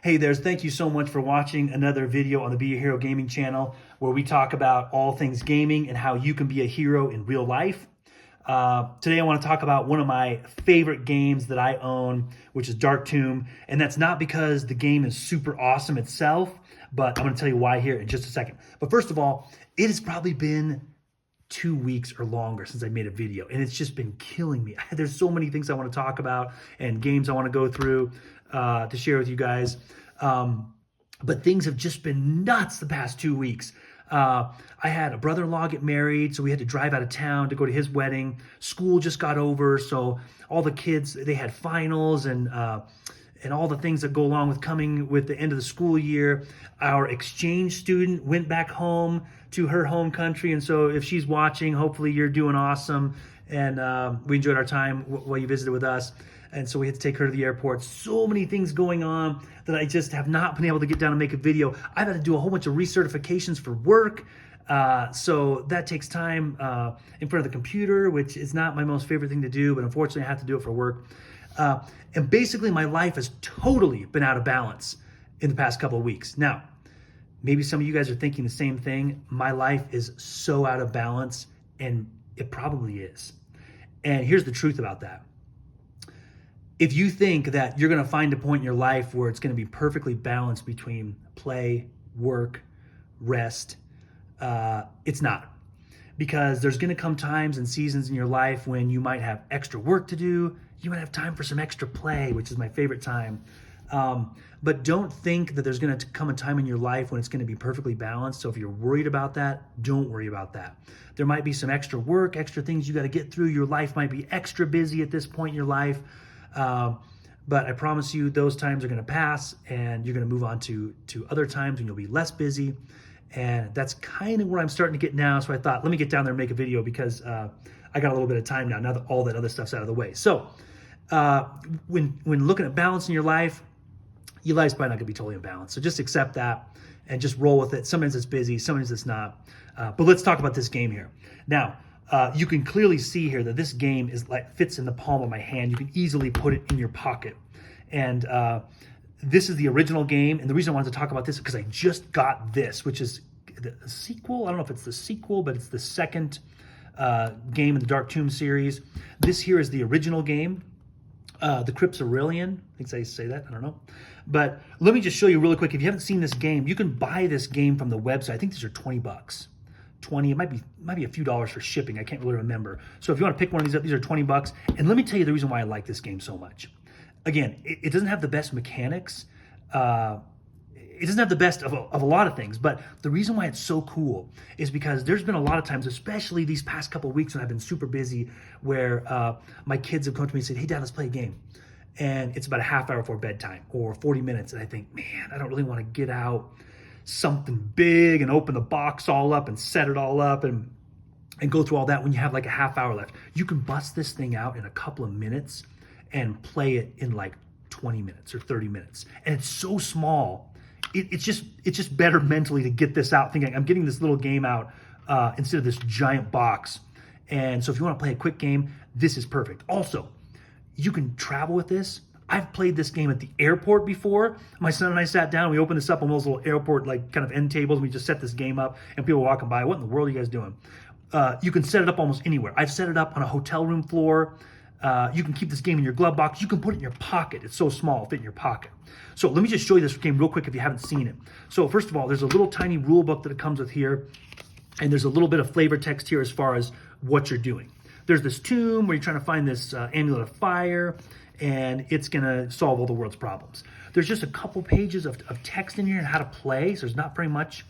Hey there, thank you so much for watching another video on the Be a Hero Gaming channel where we talk about all things gaming and how you can be a hero in real life. Today I want to talk about one of my favorite games that I own, which is Dark Tomb. And that's not because the game is super awesome itself, but I'm going to tell you why here in just a second. But first of all, it has probably been 2 weeks or longer since I made a video, and it's just been killing me. There's so many things I want to talk about and games I want to go through to share with you guys. But things have just been nuts the past 2 weeks. I had a brother-in-law get married, so we had to drive out of town to go to his wedding. School just got over, so all the kids, they had finals and all the things that go along with coming with the end of the school year. Our exchange student went back home to her home country. And so if she's watching, hopefully you're doing awesome. And we enjoyed our time while you visited with us. And so we had to take her to the airport. So many things going on that I just have not been able to get down and make a video. I've had to do a whole bunch of recertifications for work. So that takes time in front of the computer, which is not my most favorite thing to do, but unfortunately I have to do it for work. And basically my life has totally been out of balance in the past couple of weeks. Now, maybe some of you guys are thinking the same thing. My life is so out of balance, and it probably is. And here's the truth about that. If you think that you're going to find a point in your life where it's going to be perfectly balanced between play, work, rest, it's not. Because there's going to come times and seasons in your life when you might have extra work to do. You might have time for some extra play, which is my favorite time. But don't think that there's going to come a time in your life when it's going to be perfectly balanced. So if you're worried about that, don't worry about that. There might be some extra work, extra things you got to get through. Your life might be extra busy at this point in your life. But I promise you those times are going to pass, and you're going to move on to other times when you'll be less busy. And that's kind of where I'm starting to get now. So I thought, let me get down there and make a video because I got a little bit of time now that all that other stuff's out of the way. So when looking at balance in your life's probably not going to be totally in balance. So just accept that and just roll with it. Sometimes it's busy, sometimes it's not. But let's talk about this game here. Now, you can clearly see here that this game is fits in the palm of my hand. You can easily put it in your pocket. And this is the original game. And the reason I wanted to talk about this is because I just got this, which is the sequel. I don't know if it's the sequel, but it's the second game in the Dark Tomb series. This here is the original game. The Crypt Aurelian, I think I say that, I don't know. But let me just show you really quick. If you haven't seen this game, you can buy this game from the website. I think these are 20 bucks. 20, it might be a few dollars for shipping. I can't really remember. So if you want to pick one of these up, these are 20 bucks. And let me tell you the reason why I like this game so much. Again, it doesn't have the best mechanics. It doesn't have the best of a lot of things, but the reason why it's so cool is because there's been a lot of times, especially these past couple of weeks when I've been super busy, where my kids have come to me and said, hey, Dad, let's play a game. And it's about a half hour before bedtime or 40 minutes. And I think, man, I don't really want to get out something big and open the box all up and set it all up and go through all that when you have like a half hour left. You can bust this thing out in a couple of minutes and play it in like 20 minutes or 30 minutes. And it's so small. It's just better mentally to get this out thinking I'm getting this little game out instead of this giant box. And so if you want to play a quick game, this is perfect. Also, you can travel with this. I've played this game at the airport before. My son and I sat down, we opened this up on those little airport like kind of end tables, and we just set this game up, and people walking by, what in the world are you guys doing? You can set it up almost anywhere. I've set it up on a hotel room floor. You can keep this game in your glove box. You can put it in your pocket. It's so small, it'll fit in your pocket. So let me just show you this game real quick if you haven't seen it. So first of all, there's a little tiny rule book that it comes with here, and there's a little bit of flavor text here as far as what you're doing. There's this tomb where you're trying to find this amulet of fire, and it's gonna solve all the world's problems. There's just a couple pages of text in here and how to play, so there's not very much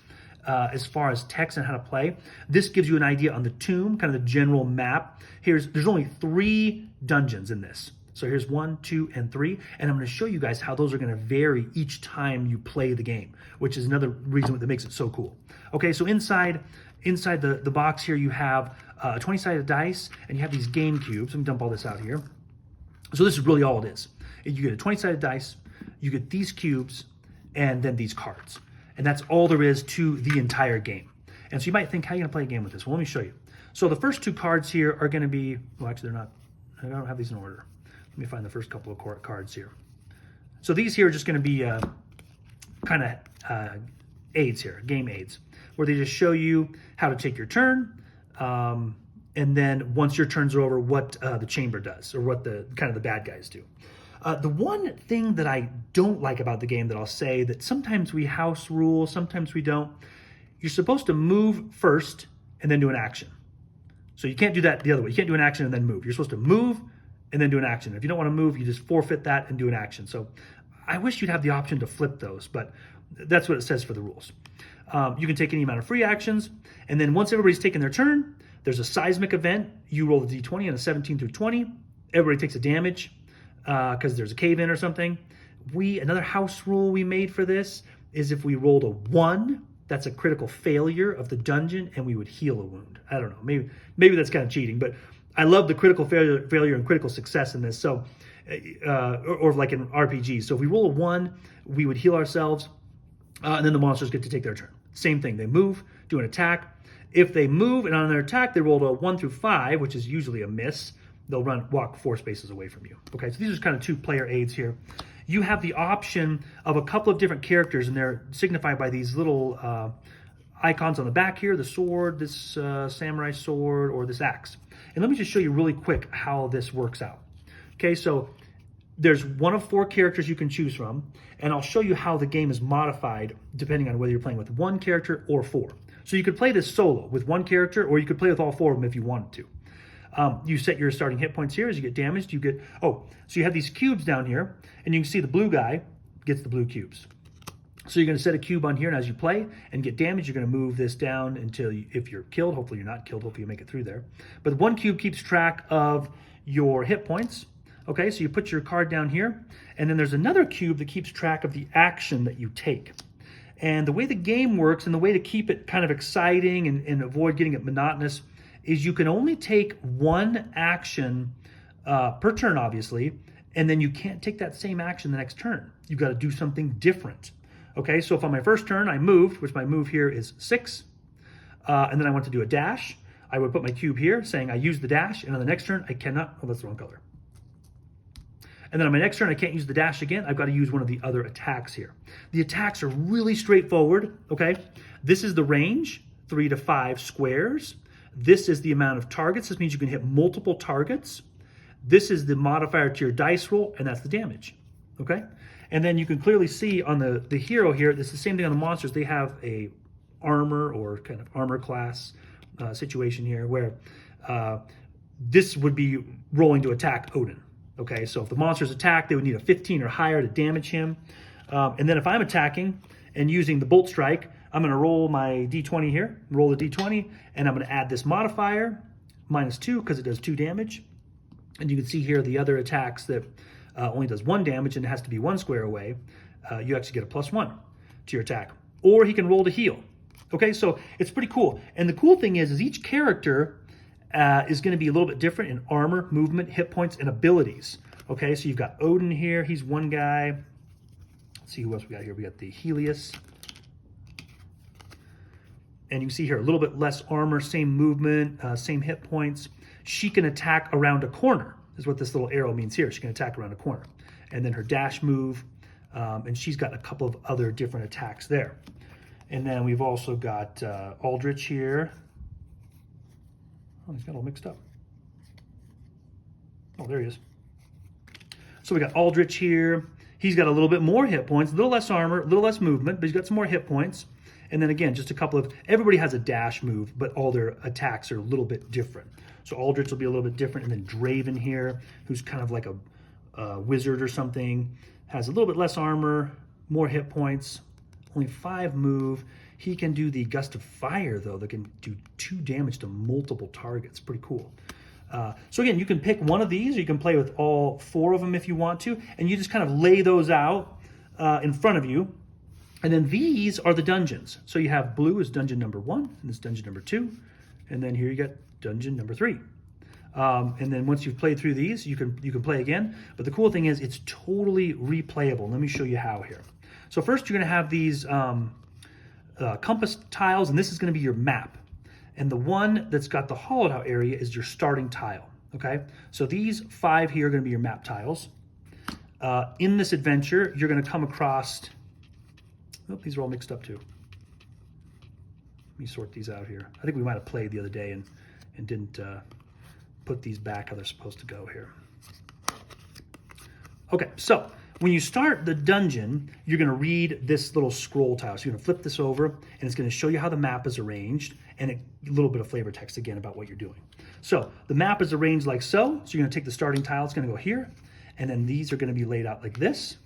as far as text and how to play. This gives you an idea on the tomb, kind of the general map. There's only 3 dungeons in this. So here's 1, 2, and 3. And I'm going to show you guys how those are going to vary each time you play the game, which is another reason that makes it so cool. Okay, so inside the box here, you have a 20-sided dice, and you have these game cubes. Let me dump all this out here. So this is really all it is. You get a 20-sided dice, you get these cubes, and then these cards. And that's all there is to the entire game. And so you might think, how are you going to play a game with this? Well, let me show you. So the first 2 cards here are going to be, well, actually, they're not, I don't have these in order. Let me find the first couple of cards here. So these here are just going to be kind of aids here, game aids, where they just show you how to take your turn, and then once your turns are over, what the chamber does, or what the kind of the bad guys do. The one thing that I don't like about the game that I'll say that sometimes we house rule, sometimes we don't, you're supposed to move first and then do an action. So you can't do that the other way. You can't do an action and then move. You're supposed to move and then do an action. If you don't want to move, you just forfeit that and do an action. So I wish you'd have the option to flip those, but that's what it says for the rules. You can take any amount of free actions, and then once everybody's taken their turn, there's a seismic event. You roll the d20 on a 17 through 20. Everybody takes a damage because there's a cave-in or something. Another house rule we made for this is if we rolled a 1, that's a critical failure of the dungeon, and we would heal a wound. I don't know, maybe that's kind of cheating, but I love the critical failure and critical success in this. So, or like in RPGs. So if we roll a 1, we would heal ourselves, and then the monsters get to take their turn. Same thing, they move, do an attack. If they move and on their attack they rolled a 1 through 5, which is usually a miss, they'll walk 4 spaces away from you. Okay, so these are kind of 2 player aids here. You have the option of a couple of different characters, and they're signified by these little icons on the back here, the sword, this samurai sword, or this axe. And let me just show you really quick how this works out. Okay, so there's one of 4 characters you can choose from, and I'll show you how the game is modified depending on whether you're playing with 1 character or 4. So you could play this solo with 1 character, or you could play with all 4 of them if you wanted to. You set your starting hit points here. As you get damaged, you get, so you have these cubes down here, and you can see the blue guy gets the blue cubes. So you're going to set a cube on here, and as you play and get damaged, you're going to move this down until if you're killed. Hopefully you're not killed. Hopefully you make it through there. But 1 cube keeps track of your hit points. Okay, so you put your card down here, and then there's another cube that keeps track of the action that you take. And the way the game works, and the way to keep it kind of exciting and avoid getting it monotonous, is you can only take 1 action per turn, obviously, and then you can't take that same action the next turn. You've got to do something different. Okay, so if on my first turn I moved, which my move here is 6, and then I want to do a dash, I would put my cube here saying I use the dash, and on the next turn I cannot, oh, that's the wrong color. And then on my next turn, I can't use the dash again. I've got to use one of the other attacks here. The attacks are really straightforward, okay? This is the range, 3 to 5 squares. This is the amount of targets. This means you can hit multiple targets. This is the modifier to your dice roll, and that's the damage, okay? And then you can clearly see on the hero here, this is the same thing on the monsters. They have a armor or kind of armor class situation here where this would be rolling to attack Odin. Okay, so if the monsters attack, they would need a 15 or higher to damage him. And then if I'm attacking and using the Bolt Strike, I'm going to roll my d20 here, roll the d20, and I'm going to add this modifier, -2, because it does 2 damage. And you can see here the other attacks that only does 1 damage and it has to be 1 square away. You actually get a +1 to your attack. Or he can roll to heal. Okay, so it's pretty cool. And the cool thing is each character is going to be a little bit different in armor, movement, hit points, and abilities. Okay, so you've got Odin here. He's one guy. Let's see who else we got here. We got the Helios. And you can see here a little bit less armor, same movement, same hit points. She can attack around a corner, is what this little arrow means here. She can attack around a corner. And then her dash move, and she's got a couple of other different attacks there. And then we've also got Aldrich here. Oh, he's got all mixed up. Oh, there he is. So we got Aldrich here. He's got a little bit more hit points, a little less armor, a little less movement, but he's got some more hit points. And then again, just a couple of, everybody has a dash move, but all their attacks are a little bit different. So Aldrich will be a little bit different. And then Draven here, who's kind of like a wizard or something, has a little bit less armor, more hit points, only 5 move. He can do the Gust of Fire, though, that can do 2 damage to multiple targets. Pretty cool. So again, you can pick one of these, or you can play with all 4 of them if you want to, and you just kind of lay those out in front of you. And then these are the dungeons. So you have blue is dungeon number 1, and this is dungeon number 2, and then here you got dungeon number 3. And then once you've played through these, you can play again. But the cool thing is it's totally replayable. Let me show you how here. So first you're going to have these compass tiles, and this is going to be your map. And the one that's got the hollowed out area is your starting tile, okay? So these 5 here are going to be your map tiles. In this adventure, you're going to come across Oh, these are all mixed up too. Let me sort these out here. I think we might have played the other day and didn't put these back how they're supposed to go here. Okay, so when you start the dungeon, you're going to read this little scroll tile. So you're going to flip this over, and it's going to show you how the map is arranged, and a little bit of flavor text again about what you're doing. So the map is arranged like so. So you're going to take the starting tile. It's going to go here, and then these are going to be laid out like this.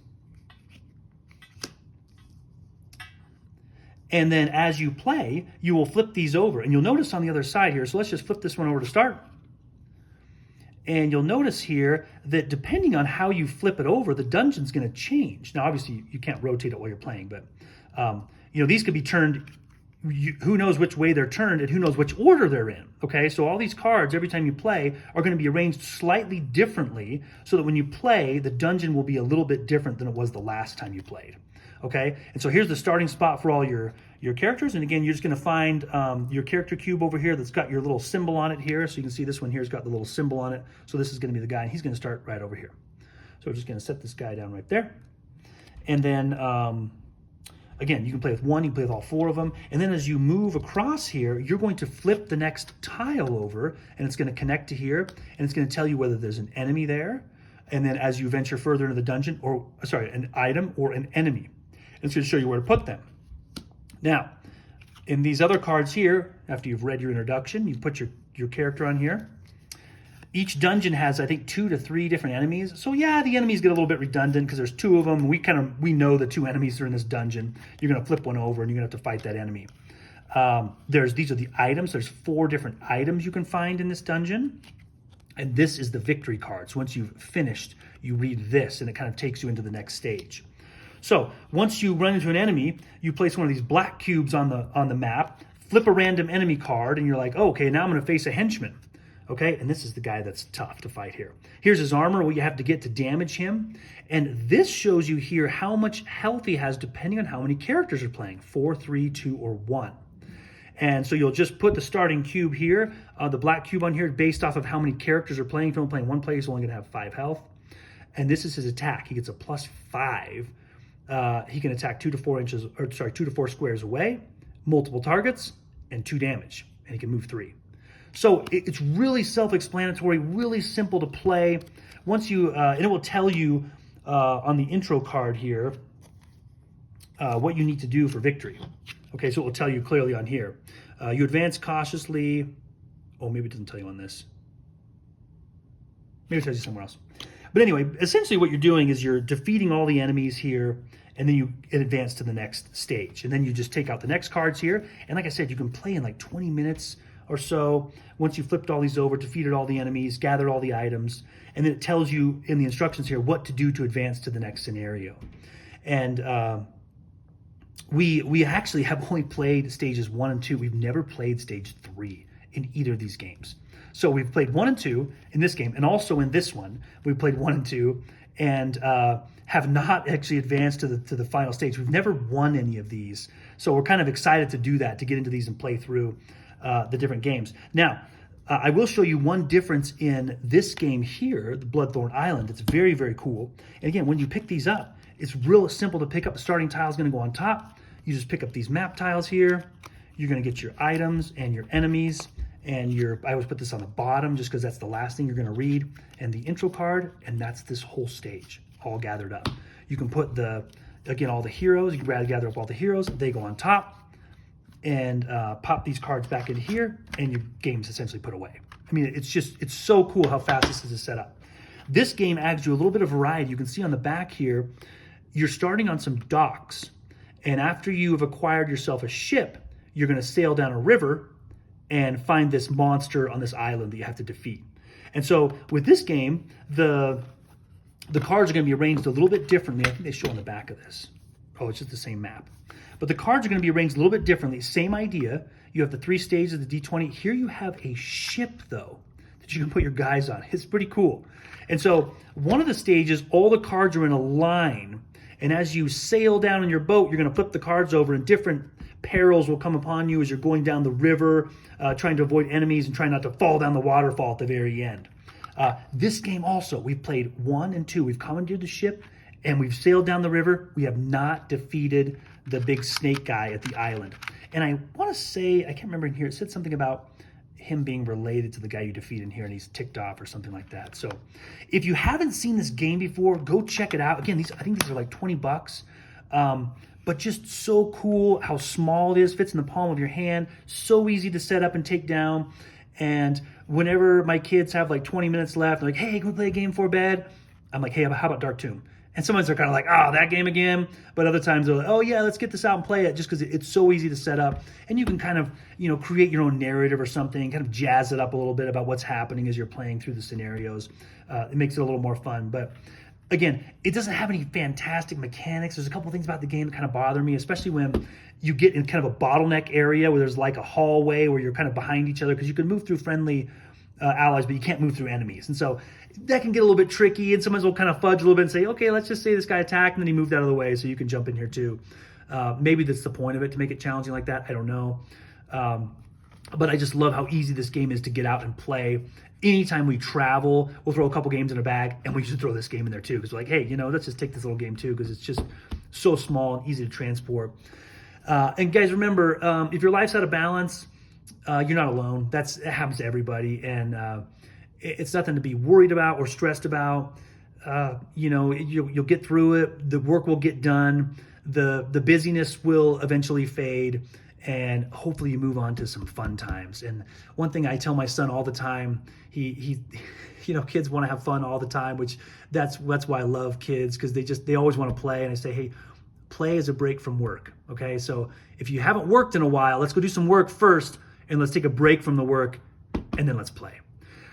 And then as you play, you will flip these over. And you'll notice on the other side here, so let's just flip this one over to start. And you'll notice here that depending on how you flip it over, the dungeon's going to change. Now, obviously, you can't rotate it while you're playing, but these could be turned, who knows which way they're turned and who knows which order they're in, okay? So all these cards, every time you play, are going to be arranged slightly differently so that when you play, the dungeon will be a little bit different than it was the last time you played. Okay, and so here's the starting spot for all your characters. And again, you're just going to find your character cube over here that's got your little symbol on it here. So you can see this one here has got the little symbol on it. So this is going to be the guy, and he's going to start right over here. So we're just going to set this guy down right there. And then, again, you can play with one, you can play with all four of them. And then as you move across here, you're going to flip the next tile over, and it's going to connect to here, and it's going to tell you whether there's an enemy there. And then as you venture further into the dungeon, or sorry, an item or an enemy. It's going to show you where to put them. Now, in these other cards here, after you've read your introduction, you put your character on here. Each dungeon has, I think, 2 to 3 different enemies. So yeah, the enemies get a little bit redundant because there's 2 of them. We know the 2 enemies are in this dungeon. You're going to flip one over and you're going to have to fight that enemy. These are the items. There's 4 different items you can find in this dungeon. And this is the victory card. So once you've finished, you read this and it kind of takes you into the next stage. So once you run into an enemy, you place one of these black cubes on the map, flip a random enemy card, and you're like, oh, okay, now I'm going to face a henchman. Okay, and this is the guy that's tough to fight here. Here's his armor, what you have to get to damage him. And this shows you here how much health he has depending on how many characters are playing, 4, 3, 2, or 1. And so you'll just put the starting cube here, the black cube on here, based off of how many characters are playing. If you're only playing one player, he's only going to have 5 health. And this is his attack. He gets a +5. He can attack 2 to 4 squares away, multiple targets, and 2 damage. And he can move 3. So it's really self-explanatory, really simple to play. Once you, and it will tell you on the intro card here what you need to do for victory. Okay, so it will tell you clearly on here. You advance cautiously. Oh, maybe it doesn't tell you on this. Maybe it tells you somewhere else. But anyway, essentially what you're doing is you're defeating all the enemies here, and then you advance to the next stage. And then you just take out the next cards here. And like I said, you can play in like 20 minutes or so once you flipped all these over, defeated all the enemies, gathered all the items, and then it tells you in the instructions here what to do to advance to the next scenario. And we actually have only played stages 1 and 2. We've never played stage 3 in either of these games. So we've played 1 and 2 in this game, and also in this one, we played 1 and 2, and have not actually advanced to the final stage. We've never won any of these, so we're kind of excited to do that, to get into these and play through the different games. Now, I will show you one difference in this game here, the Bloodthorn Island. It's very, very cool. And again, when you pick these up, it's real simple to pick up. The starting tile is going to go on top. You just pick up these map tiles here. You're going to get your items and your enemies. And I always put this on the bottom just because that's the last thing you're going to read. And the intro card, and that's this whole stage all gathered up. You can put all the heroes. You can gather up all the heroes. They go on top. And pop these cards back in here, and your game's essentially put away. I mean, it's so cool how fast this is set up. This game adds you a little bit of variety. You can see on the back here, you're starting on some docks. And after you have acquired yourself a ship, you're going to sail down a river and find this monster on this island that you have to defeat. And so with this game, the cards are going to be arranged a little bit differently. I think they show on the back of this. Oh, it's just the same map. But the cards are going to be arranged a little bit differently. Same idea. You have the 3 stages of the D20. Here you have a ship, though, that you can put your guys on. It's pretty cool. And so one of the stages, all the cards are in a line. And as you sail down in your boat, you're going to flip the cards over, and different perils will come upon you as you're going down the river, trying to avoid enemies and trying not to fall down the waterfall at the very end. This game also, we've played 1 and 2. We've commandeered the ship, and we've sailed down the river. We have not defeated the big snake guy at the island. And I want to say, I can't remember in here, it said something about him being related to the guy you defeat in here, and he's ticked off or something like that. So if you haven't seen this game before, go check it out. Again, I think these are like $20. But just so cool how small it is, fits in the palm of your hand, so easy to set up and take down. And whenever my kids have like 20 minutes left, they're like, hey, can we play a game before bed? I'm like, hey, how about Dark Tomb? And sometimes they're kind of like, oh, that game again. But other times they're like, oh yeah, let's get this out and play it, just because it's so easy to set up. And you can kind of, create your own narrative or something, kind of jazz it up a little bit about what's happening as you're playing through the scenarios. It makes it a little more fun. But again, it doesn't have any fantastic mechanics. There's a couple things about the game that kind of bother me, especially when you get in kind of a bottleneck area where there's like a hallway where you're kind of behind each other, because you can move through friendly allies, but you can't move through enemies. And so that can get a little bit tricky, and sometimes we'll kind of fudge a little bit and say, okay, let's just say this guy attacked and then he moved out of the way, so you can jump in here too. Maybe that's the point of it, to make it challenging like that. I don't know. But I just love how easy this game is to get out and play. Anytime we travel, we'll throw a couple games in a bag, and we should throw this game in there too, because we're like, hey, let's just take this little game too, because it's just so small and easy to transport. And guys, remember, if your life's out of balance, you're not alone. It happens to everybody, and it's nothing to be worried about or stressed about. You'll get through it. The work will get done. The busyness will eventually fade, and hopefully you move on to some fun times. And one thing I tell my son all the time, he kids want to have fun all the time, which that's why I love kids, because they always want to play. And I say, hey, play is a break from work. Okay, so if you haven't worked in a while, let's go do some work first, and let's take a break from the work, and then let's play.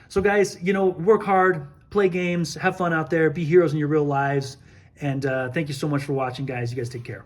So guys, work hard, play games, have fun out there, be heroes in your real lives. And thank you so much for watching, guys. You guys take care.